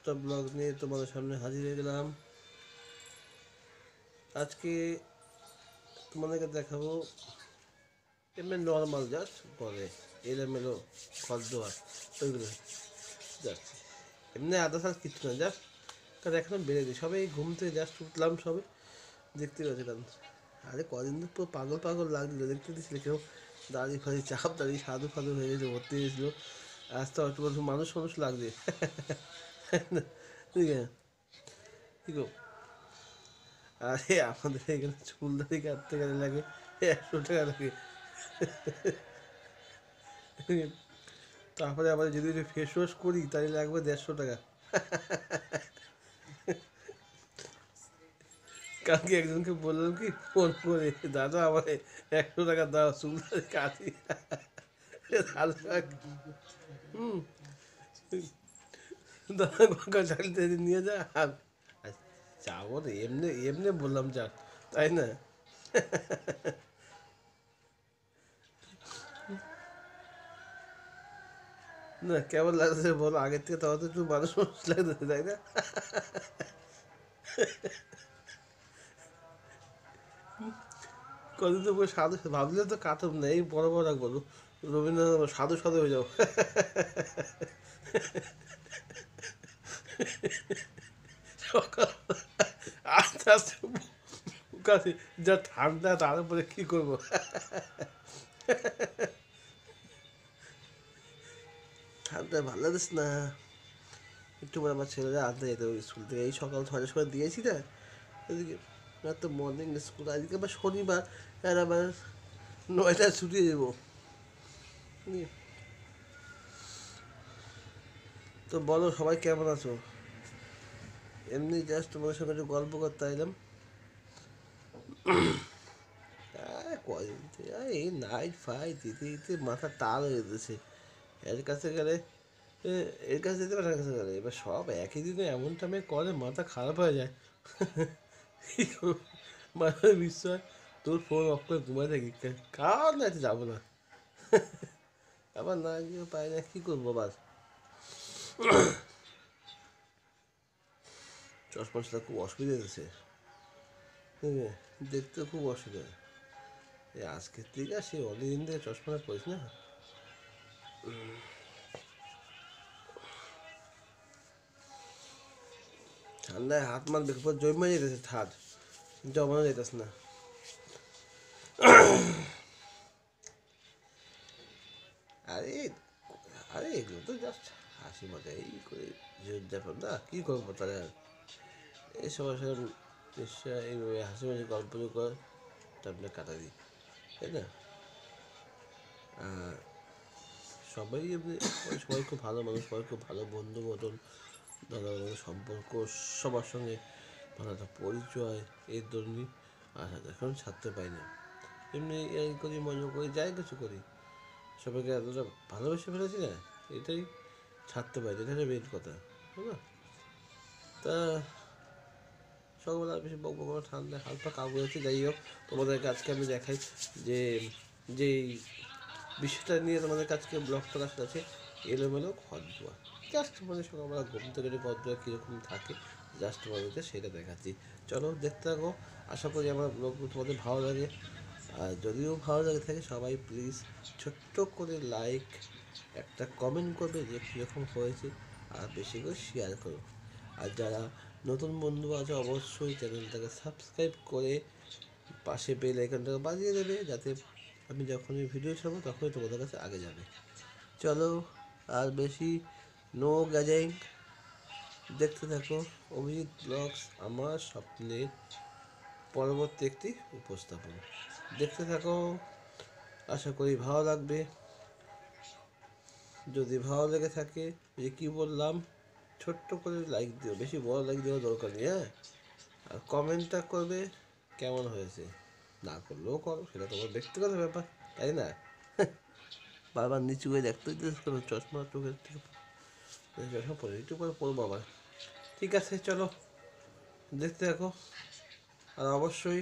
একটা ব্লগ নিয়ে তোমাদের সামনে হাজির হয়ে গেলাম। আজকে তোমাদেরকে দেখাবো এমনি নর্মাল জাস্ট ঘরে এলোমেলো ঘর দোয়ার ওইগুলো জাস্ট এমনি আদার্স আর কিছু না, জাস্ট কারণ এখনো বেরোয়নি, সবাই ঘুম থেকে জাস্ট উঠলাম সবে, দেখতে পাচ্ছিলাম। আরে কদিন তো পুরো পাগল পাগল লাগছিল, দেখতে দিচ্ছিল কেউ দাড়ি ফাড়ি চাপ দাড়ি সাধু ফাধু হয়ে গেছে, ভর্তি হয়েছিল। আজ তো একটু মানুষ মানুষ লাগছে। ঠিক আছে, কি গো, আরে আমাদের এখানে চুল দাড়ি কাটতে গেলে লাগে 100 টাকা লাগে। তারপরে আবার যদি ফেস ওয়াশ করি তাহলে লাগবে 150 টাকা। কালকে একজনকে বললাম কি ফোন করে, দাদা আমার 100 টাকা দাও চুল দাড়ি কাটি। হুম, দাদা গঙ্গা চালিতে নিয়ে যা। আর যাবো রে, এমনি এমনি বললাম যা, তাই না? না কেমন লাগছে বলো, আগের থেকে তোমার তো একটু মানুষ মানুষ লাগতেছে, তাই না? কদিন তো পুরো সাধু ভাবলে তো কাটব না, এই বড় বড় রাখবো, রবীন্দ্রনাথ সাধু সাধু হয়ে যাও। সকাল আস্তে আস্তে কাছে যা ঠান্ডা, তার উপরে কী করবো। ঠান্ডা ভালো লাগছে না, একটু পরে আমার ছেলেরা আনতে যেতে হবে স্কুল থেকে, এই সকাল 6টার সময় দিয়েছি না এদিকে। আর তো মর্নিং স্কুল আজকে আবার শনিবার, আর আবার 9টায় ছুটি দেবো। তো বলো সবাই কেমন আছো? এমনি জাস্ট তোমাদের সঙ্গে একটু গল্প করতে এলাম। কদিন থেকে এই নাইট ফাইট দিতে দিতে মাথা টাল হয়ে যেতেছে। এর কাছে গেলে এর কাছে যেতে পারে, কাছে গেলে এবার সব একই দিনে এমন টাইমে করে মাথা খারাপ হয়ে যায়। কী করবো? মানে বিশ্বাস, তোর ফোন অফ করে ঘুমাই থাকি, কার না যাবো না, আবার না গিয়ে পাই না, কী করবো আবার। চশমার সাথে খুব অসুবিধা হয়েছে, দেখতে খুব অসুবিধা। এই আজকের থেকে সে অনেকদিন থেকে চশমাটা পড়িস না। ঠান্ডায় হাত মার দেখে পর জমে যেতেছে, ঠাট জমানো যেতেছে না। আরে আরে এগুলো তো জাস্ট হাসি মজা এই করে জীবনযাপন, না কী করবো তাহলে আর। এই সবার সঙ্গে নিশ্চয় এইভাবে হাসি মজা গল্প করে টাইমটা কাটা দিই, তাই না? আর সবাই এমনি, সবাই খুব ভালো মানুষ, সবাই খুব ভালো বন্ধু মতন, দাদা সম্পর্ক, সবার সঙ্গে ভালো একটা পরিচয়, এই ধরনের আশা এখন ছাড়তে পারি না। এমনি এই করি, মজা করি, যাই কিছু করি, সবাইকে এতটা ভালোবেসে ফেলেছি না, এটাই ছাড়তে পারি, এটা হচ্ছে মেন কথা, তাই না? তা সকালবেলা বেশি বক বক ঠান্ডায় হাত পা কাবু হচ্ছে। যাই হোক, তোমাদেরকে আজকে আমি দেখাই যে যেই বিষয়টা নিয়ে তোমাদের কাছকে ব্লগটা আসলে আছে, এলোমেলো ঘর দোয়া, জাস্ট মানে সকালবেলা ঘুম থেকে ঘর দোয়া কীরকম থাকে, জাস্ট তোমাদেরকে সেটা দেখাচ্ছি। চলো দেখতে থাকো, আশা করি আমার ব্লগগুলো তোমাদের ভালো লাগে। আর যদিও ভালো লাগে থাকে, সবাই প্লিজ ছোট্ট করে লাইক, একটা কমেন্ট করবে যে কীরকম হয়েছে, আর বেশি করে শেয়ার করো। আর যারা নতুন বন্ধু আছে অবশ্যই চ্যানেলটাকে সাবস্ক্রাইব করে পাশে বেল আইকনটাকে বাজিয়ে দেবে, যাতে আমি যখনই ভিডিও ছাড়বো তখনই তোমাদের কাছে আগে যাবে। চলো, আর বেশি নো গ্যাজিং, দেখতে থাকো অভিজিৎ ব্লগস, আমার স্বপ্নের পরবর্তী একটি উপস্থাপন। দেখতে থাকো, আশা করি ভালো লাগবে। যদি ভালো লেগে থাকে, যে কী বললাম, ছোট্ট করে লাইক দিও, বেশি বড় লাইক দেওয়ার দরকার নেই, হ্যাঁ। আর কমেন্টটা করবে কেমন হয়েছে, না করলেও করো, সেটা তোমার ব্যক্তিগত ব্যাপার, তাই না? বারবার নিচু হয়ে দেখতে হইতে কোনো চশমা চোখের থেকে, চশমা পরে একটু করে পড়বো আবার। ঠিক আছে চলো, দেখতে থাকো, আর অবশ্যই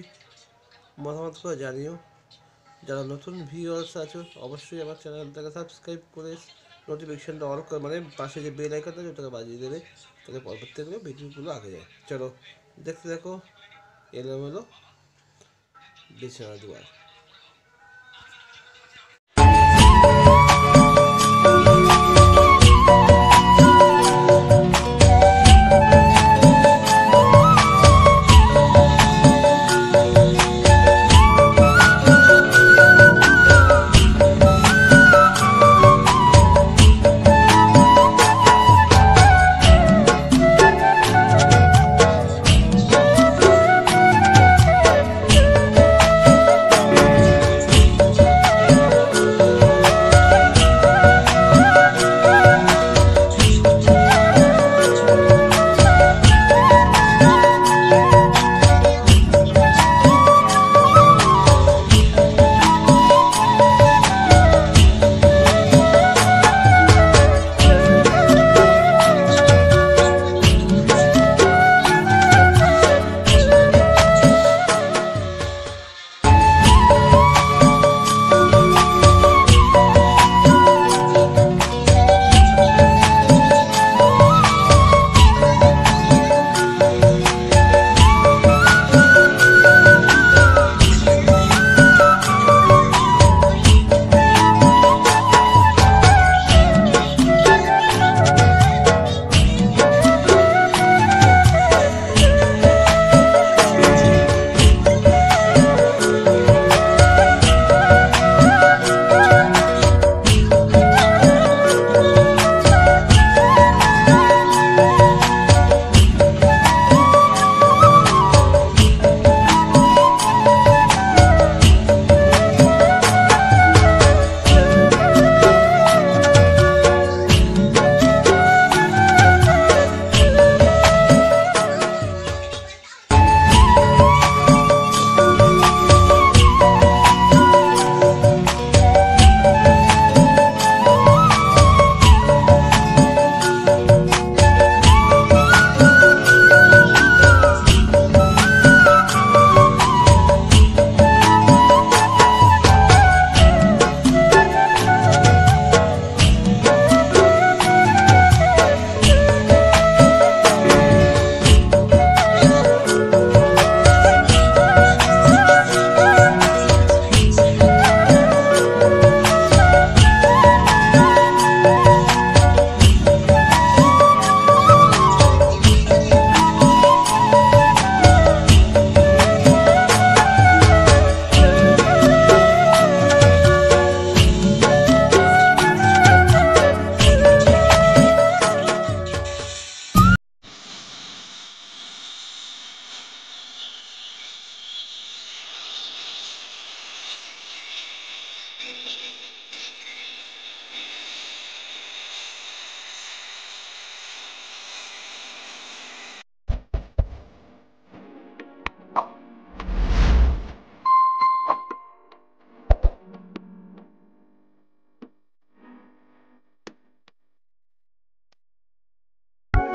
মতামত করে জানিও। যারা নতুন ভিউয়ার্স আছো অবশ্যই আমার চ্যানেলটাকে সাবস্ক্রাইব করে নোটিফিকেশানটা অন করে, মানে পাশে যে বেল আইকনটা আছে ওটাকে বাজিয়ে দেবে, তাহলে পরবর্তীগুলো ভিডিওগুলো আগে যায়। চলো দেখতে দেখো এলোমেলো বিছানা দুয়ার।